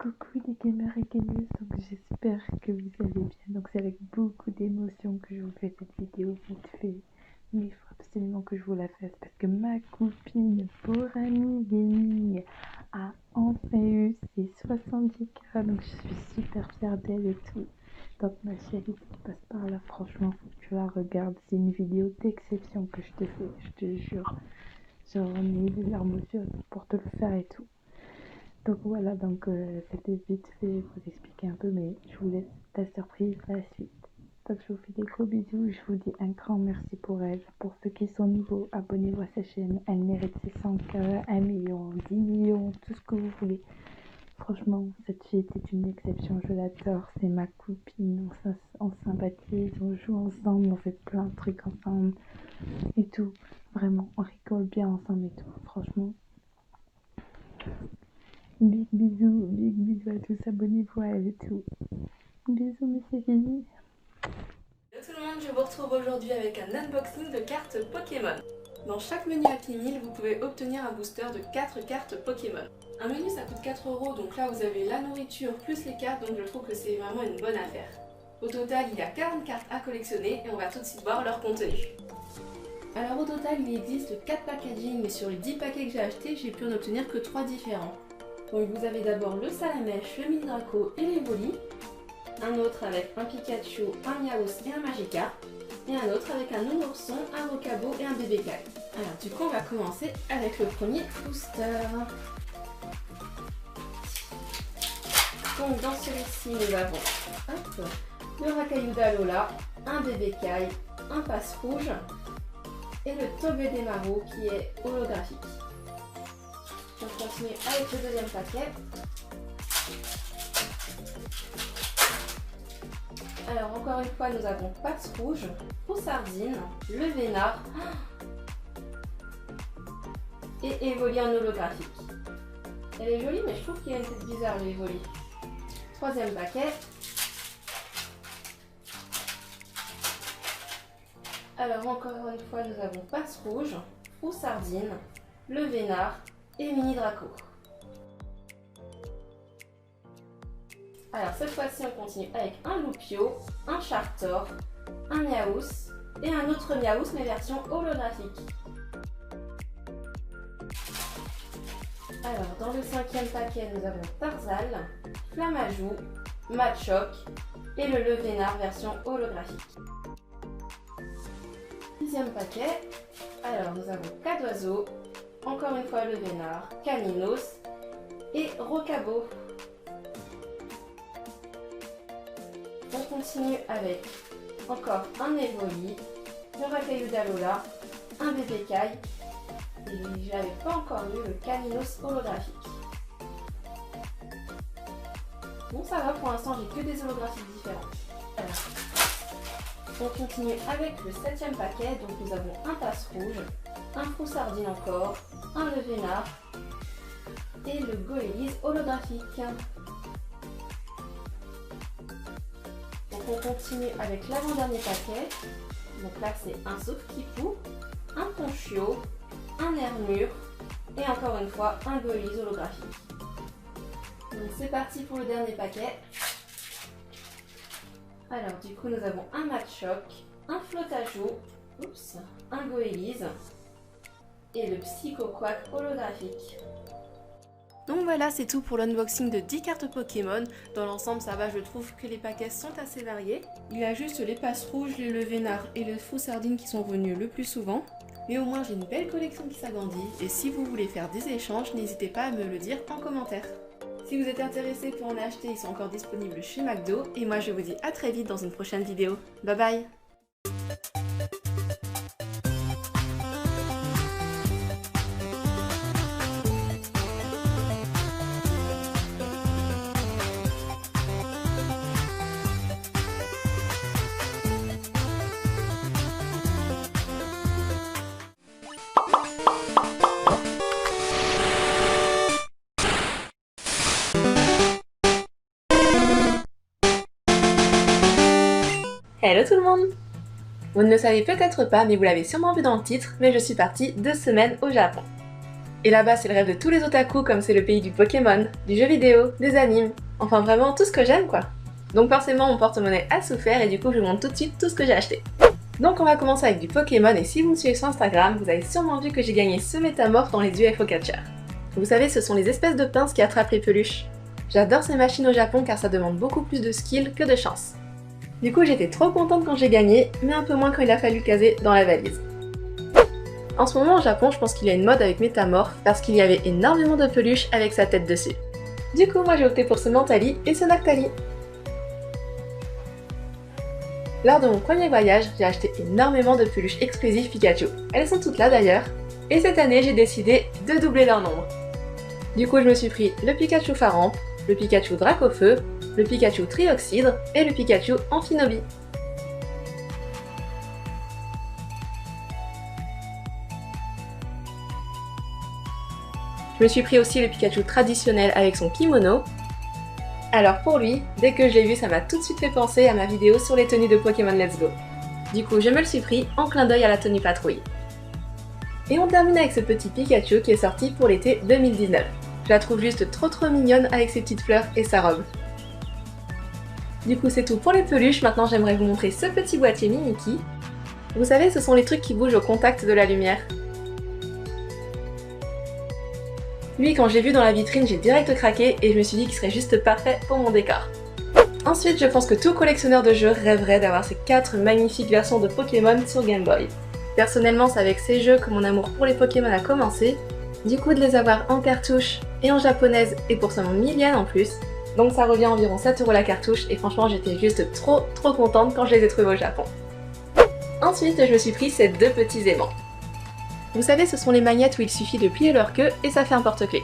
Coucou les gamers et gameuses, donc j'espère que vous allez bien. Donc c'est avec beaucoup d'émotion que je vous fais cette vidéo vite fait. Mais il faut absolument que je vous la fasse parce que ma copine Borani Gaming a enfin eu ses 70K. Donc je suis super fière d'elle et tout. Donc ma chérie, si tu passes par là, franchement, faut que tu la regardes. C'est une vidéo d'exception que je te fais, je te jure. J'en ai eu les larmes aux yeux pour te le faire et tout. Donc voilà, c'était vite fait pour expliquer un peu, mais je vous laisse la surprise à la suite. Donc je vous fais des gros bisous, je vous dis un grand merci pour elle. Pour ceux qui sont nouveaux, abonnez-vous à sa chaîne, elle mérite ses 100K, 1 million, 10 millions, tout ce que vous voulez. Franchement, cette fille était une exception, je l'adore, c'est ma copine, on sympathise, on joue ensemble, on fait plein de trucs ensemble et tout. Vraiment, on rigole bien ensemble et tout, franchement. Big bisous à tous, abonnez-vous à elle et tout. Bisous mes chéris. Hello tout le monde, je vous retrouve aujourd'hui avec un unboxing de cartes Pokémon. Dans chaque menu Happy Meal, vous pouvez obtenir un booster de 4 cartes Pokémon. Un menu ça coûte 4 €, donc là vous avez la nourriture plus les cartes, donc je trouve que c'est vraiment une bonne affaire. Au total, il y a 40 cartes à collectionner et on va tout de suite voir leur contenu. Alors au total, il existe 4 packaging, mais sur les 10 paquets que j'ai achetés, j'ai pu en obtenir que 3 différents. Donc vous avez d'abord le Salamèche, le Midraco et l'Evoli. Un autre avec un Pikachu, un Miaos et un Magikarp, et un autre avec un Nounourson, un Rocabo et un Bébé Kai. Alors du coup on va commencer avec le premier booster. Donc dans celui-ci nous avons le Racaillouda Lola, un Bébé Kai, un Passe Rouge et le Togedemaru qui est holographique. On continue avec le deuxième paquet. Alors encore une fois nous avons Passe Rouge, Froussardine, le Vénard et Evoli en holographique. Elle est jolie mais je trouve qu'il y a une tête bizarre l'Evoli. Troisième paquet. Alors encore une fois nous avons Passe Rouge, Froussardine, le Vénard et Mini Draco. Alors cette fois-ci on continue avec un Loupio, un Chartor, un Miaous et un autre Miaous mais version holographique. Alors dans le cinquième paquet nous avons Tarzal, Flamajou, Machoc et le Levénard version holographique. Sixième paquet, alors nous avons Cadoiseau, encore une fois le Vénard, Caninos et Rocabo. On continue avec encore un Evoli, le Racaillouda Lola, un Bébé Kai et je n'avais pas encore eu le Caninos holographique. Bon ça va, pour l'instant j'ai que des holographiques différents. Alors, on continue avec le septième paquet, donc nous avons un Passe Rouge, un Froussardine encore, un Le Vénard et le Goélise holographique. Donc on continue avec l'avant-dernier paquet. Donc là c'est un Sauf-Kipou, un Ponchio, un Hermure et encore une fois un Goélise holographique. Donc c'est parti pour le dernier paquet. Alors du coup nous avons un Machoc, un Flotajou, un Goélise et le Psycho-Quack holographique. Donc voilà, c'est tout pour l'unboxing de 10 cartes Pokémon. Dans l'ensemble, ça va, je trouve que les paquets sont assez variés. Il y a juste les Passes Rouges, les Le Vénard et les Froussardines qui sont venus le plus souvent. Mais au moins, j'ai une belle collection qui s'agrandit. Et si vous voulez faire des échanges, n'hésitez pas à me le dire en commentaire. Si vous êtes intéressé pour en acheter, ils sont encore disponibles chez McDo. Et moi, je vous dis à très vite dans une prochaine vidéo. Bye bye! Hello tout le monde! Vous ne le savez peut-être pas, mais vous l'avez sûrement vu dans le titre, mais je suis partie 2 semaines au Japon. Et là-bas, c'est le rêve de tous les otaku, comme c'est le pays du Pokémon, du jeu vidéo, des animes, enfin vraiment tout ce que j'aime quoi. Donc forcément mon porte-monnaie a souffert et du coup je vous montre tout de suite tout ce que j'ai acheté. Donc on va commencer avec du Pokémon et si vous me suivez sur Instagram, vous avez sûrement vu que j'ai gagné ce métamorphe dans les UFO Catcher. Vous savez, ce sont les espèces de pinces qui attrapent les peluches. J'adore ces machines au Japon car ça demande beaucoup plus de skill que de chance. Du coup j'étais trop contente quand j'ai gagné, mais un peu moins quand il a fallu caser dans la valise. En ce moment au Japon, je pense qu'il y a une mode avec Métamorph parce qu'il y avait énormément de peluches avec sa tête dessus. Du coup, moi j'ai opté pour ce Mentali et ce Nactali. Lors de mon premier voyage, j'ai acheté énormément de peluches exclusives Pikachu. Elles sont toutes là d'ailleurs. Et cette année, j'ai décidé de doubler leur nombre. Du coup, je me suis pris le Pikachu Faramp, le Pikachu Dracofeu, le Pikachu Trioxydre et le Pikachu Amphinobi. Je me suis pris aussi le Pikachu traditionnel avec son kimono. Alors pour lui, dès que je l'ai vu, ça m'a tout de suite fait penser à ma vidéo sur les tenues de Pokémon Let's Go. Du coup, je me le suis pris en clin d'œil à la tenue patrouille. Et on termine avec ce petit Pikachu qui est sorti pour l'été 2019. Je la trouve juste trop mignonne avec ses petites fleurs et sa robe. Du coup, c'est tout pour les peluches. Maintenant, j'aimerais vous montrer ce petit boîtier Mimikyu. Vous savez, ce sont les trucs qui bougent au contact de la lumière. Lui, quand j'ai vu dans la vitrine, j'ai direct craqué et je me suis dit qu'il serait juste parfait pour mon décor. Ensuite, je pense que tout collectionneur de jeux rêverait d'avoir ces 4 magnifiques versions de Pokémon sur Game Boy. Personnellement, c'est avec ces jeux que mon amour pour les Pokémon a commencé. Du coup, de les avoir en cartouche et en japonaise et pour seulement 1000 yens en plus. Donc ça revient à environ 7 € la cartouche et franchement, j'étais juste trop contente quand je les ai trouvés au Japon. Ensuite, je me suis pris ces 2 petits aimants. Vous savez, ce sont les magnettes où il suffit de plier leur queue et ça fait un porte-clés.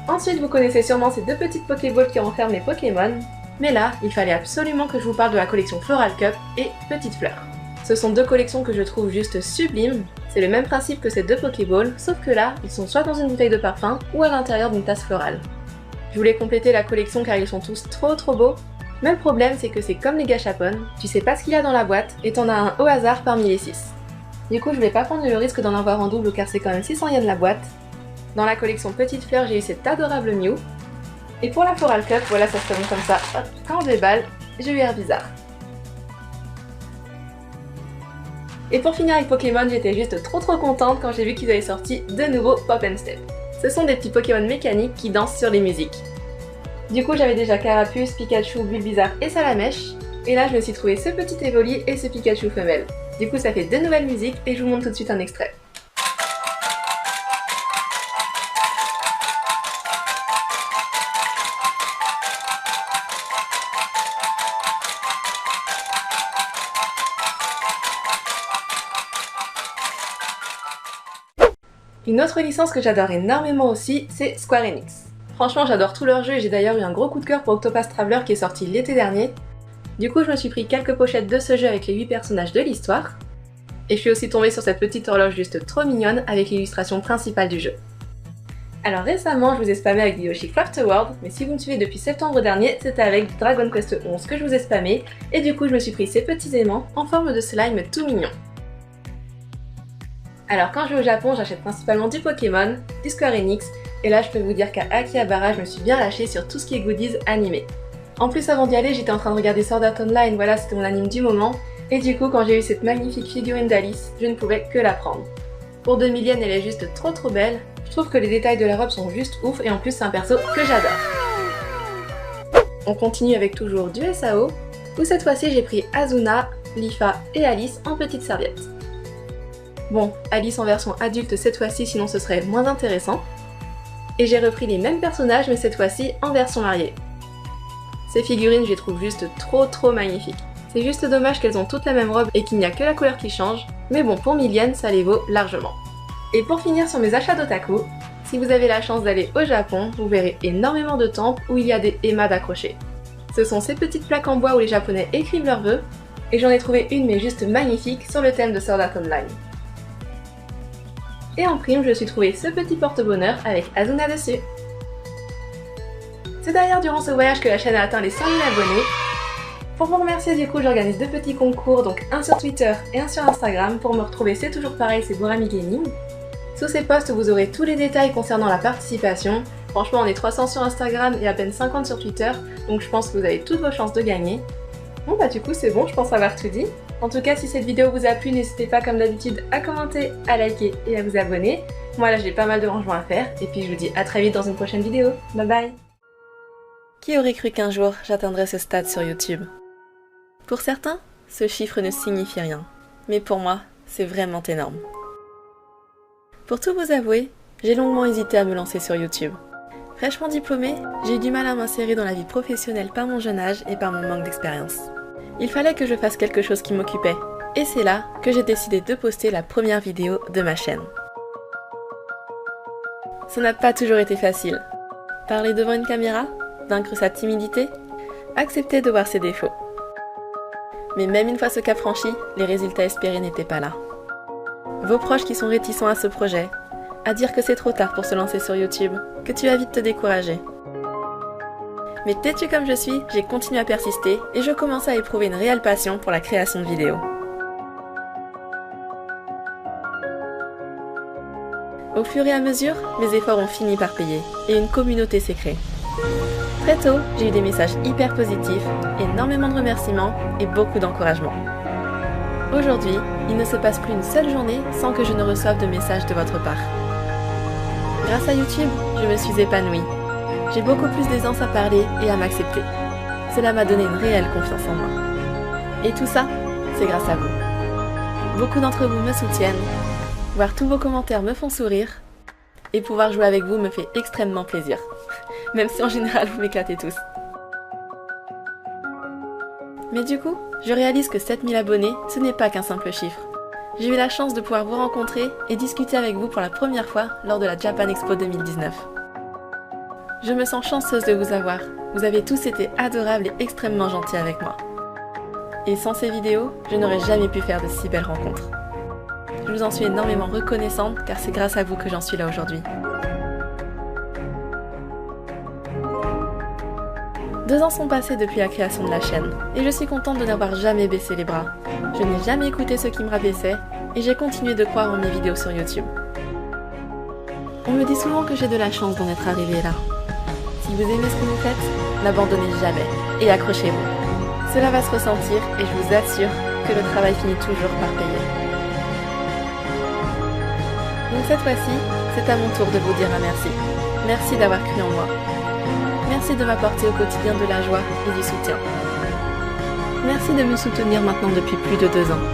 Ensuite, vous connaissez sûrement ces 2 petites Pokéballs qui renferment les Pokémon, mais là, il fallait absolument que je vous parle de la collection Floral Cup et Petites Fleurs. Ce sont 2 collections que je trouve juste sublimes, c'est le même principe que ces 2 Pokéballs, sauf que là, ils sont soit dans une bouteille de parfum ou à l'intérieur d'une tasse florale. Je voulais compléter la collection car ils sont tous trop beaux, mais le problème c'est que c'est comme les gachapon, tu sais pas ce qu'il y a dans la boîte et t'en as un au hasard parmi les 6. Du coup, je voulais pas prendre le risque d'en avoir en double car c'est quand même 600 yens la boîte. Dans la collection Petites Fleurs, j'ai eu cette adorable Mew. Et pour la Floral Cup, voilà, ça se présente comme ça. Hop, quand je déballe, j'ai eu Herbizarre. Et pour finir avec Pokémon, j'étais juste trop contente quand j'ai vu qu'ils avaient sorti de nouveaux Pop and Step. Ce sont des petits Pokémon mécaniques qui dansent sur les musiques. Du coup, j'avais déjà Carapuce, Pikachu, Bulbizarre et Salamèche. Et là, je me suis trouvé ce petit Evoli et ce Pikachu femelle. Du coup, ça fait 2 nouvelles musiques et je vous montre tout de suite un extrait. Une autre licence que j'adore énormément aussi, c'est Square Enix. Franchement, j'adore tous leurs jeux et j'ai d'ailleurs eu un gros coup de cœur pour Octopath Traveler qui est sorti l'été dernier. Du coup, je me suis pris quelques pochettes de ce jeu avec les 8 personnages de l'histoire. Et je suis aussi tombée sur cette petite horloge juste trop mignonne avec l'illustration principale du jeu. Alors récemment, je vous ai spammé avec Yoshi Craft World, mais si vous me suivez depuis septembre dernier, c'était avec Dragon Quest 11 que je vous ai spammé, et du coup je me suis pris ces petits aimants en forme de slime tout mignon. Alors quand je vais au Japon, j'achète principalement du Pokémon, du Square Enix, et là je peux vous dire qu'à Akihabara, je me suis bien lâchée sur tout ce qui est goodies animés. En plus avant d'y aller, j'étais en train de regarder Sword Art Online, voilà c'était mon anime du moment, et du coup quand j'ai eu cette magnifique figurine d'Alice, je ne pouvais que la prendre. Pour 2000 yens, elle est juste trop belle, je trouve que les détails de la robe sont juste ouf et en plus c'est un perso que j'adore. On continue avec toujours du SAO, où cette fois-ci j'ai pris Azuna, Lifa et Alice en petites serviettes. Bon, Alice en version adulte cette fois-ci sinon ce serait moins intéressant. Et j'ai repris les mêmes personnages mais cette fois-ci en version mariée. Ces figurines je les trouve juste trop magnifiques. C'est juste dommage qu'elles ont toutes la même robe et qu'il n'y a que la couleur qui change, mais bon pour 1000 yens ça les vaut largement. Et pour finir sur mes achats d'otaku, si vous avez la chance d'aller au Japon, vous verrez énormément de temples où il y a des emas d'accrochés. Ce sont ces petites plaques en bois où les japonais écrivent leurs vœux, et j'en ai trouvé une mais juste magnifique sur le thème de Sword Art Online. Et en prime, je me suis trouvé ce petit porte-bonheur avec Azuna dessus. C'est d'ailleurs durant ce voyage que la chaîne a atteint les 100 000 abonnés. Pour vous remercier du coup, j'organise 2 petits concours, donc un sur Twitter et un sur Instagram. Pour me retrouver, c'est toujours pareil, c'est Borami Gaming. Sous ces posts, vous aurez tous les détails concernant la participation. Franchement, on est 300 sur Instagram et à peine 50 sur Twitter, donc je pense que vous avez toutes vos chances de gagner. Bon bah du coup c'est bon, je pense avoir tout dit. En tout cas, si cette vidéo vous a plu, n'hésitez pas comme d'habitude à commenter, à liker et à vous abonner. Moi là j'ai pas mal de rangements à faire, et puis je vous dis à très vite dans une prochaine vidéo. Bye bye. Qui aurait cru qu'un jour j'atteindrais ce stade sur YouTube? Pour certains, ce chiffre ne signifie rien, mais pour moi, c'est vraiment énorme. Pour tout vous avouer, j'ai longuement hésité à me lancer sur YouTube. Fraîchement diplômée, j'ai eu du mal à m'insérer dans la vie professionnelle par mon jeune âge et par mon manque d'expérience. Il fallait que je fasse quelque chose qui m'occupait, et c'est là que j'ai décidé de poster la première vidéo de ma chaîne. Ça n'a pas toujours été facile. Parler devant une caméra, vaincre sa timidité, accepter de voir ses défauts. Mais même une fois ce cap franchi, les résultats espérés n'étaient pas là. Vos proches qui sont réticents à ce projet, à dire que c'est trop tard pour se lancer sur YouTube, que tu vas vite te décourager. Mais têtue comme je suis, j'ai continué à persister et je commençais à éprouver une réelle passion pour la création de vidéos. Au fur et à mesure, mes efforts ont fini par payer et une communauté s'est créée. Très tôt, j'ai eu des messages hyper positifs, énormément de remerciements et beaucoup d'encouragement. Aujourd'hui, il ne se passe plus une seule journée sans que je ne reçoive de messages de votre part. Grâce à YouTube, je me suis épanouie. J'ai beaucoup plus d'aisance à parler et à m'accepter. Cela m'a donné une réelle confiance en moi. Et tout ça, c'est grâce à vous. Beaucoup d'entre vous me soutiennent, voir tous vos commentaires me font sourire, et pouvoir jouer avec vous me fait extrêmement plaisir. Même si en général vous m'éclatez tous. Mais du coup, je réalise que 7000 abonnés, ce n'est pas qu'un simple chiffre. J'ai eu la chance de pouvoir vous rencontrer et discuter avec vous pour la première fois lors de la Japan Expo 2019. Je me sens chanceuse de vous avoir. Vous avez tous été adorables et extrêmement gentils avec moi. Et sans ces vidéos, je n'aurais jamais pu faire de si belles rencontres. Je vous en suis énormément reconnaissante car c'est grâce à vous que j'en suis là aujourd'hui. 2 ans sont passés depuis la création de la chaîne, et je suis contente de n'avoir jamais baissé les bras. Je n'ai jamais écouté ceux qui me rabaissaient, et j'ai continué de croire en mes vidéos sur YouTube. On me dit souvent que j'ai de la chance d'en être arrivée là. Si vous aimez ce que vous faites, n'abandonnez jamais, et accrochez-vous. Cela va se ressentir, et je vous assure que le travail finit toujours par payer. Donc cette fois-ci, c'est à mon tour de vous dire un merci. Merci d'avoir cru en moi. Merci de m'apporter au quotidien de la joie et du soutien. Merci de me soutenir maintenant depuis plus de 2 ans.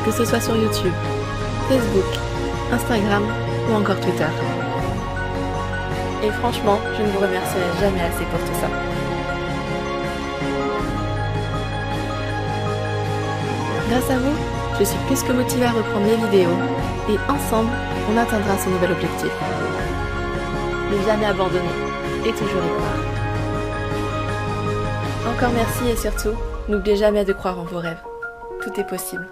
Que ce soit sur YouTube, Facebook, Instagram ou encore Twitter. Et franchement, je ne vous remercierai jamais assez pour tout ça. Grâce à vous, je suis plus que motivée à reprendre mes vidéos et ensemble, on atteindra ce nouvel objectif. Ne jamais abandonner et toujours y croire. Encore merci et surtout, n'oubliez jamais de croire en vos rêves. Tout est possible.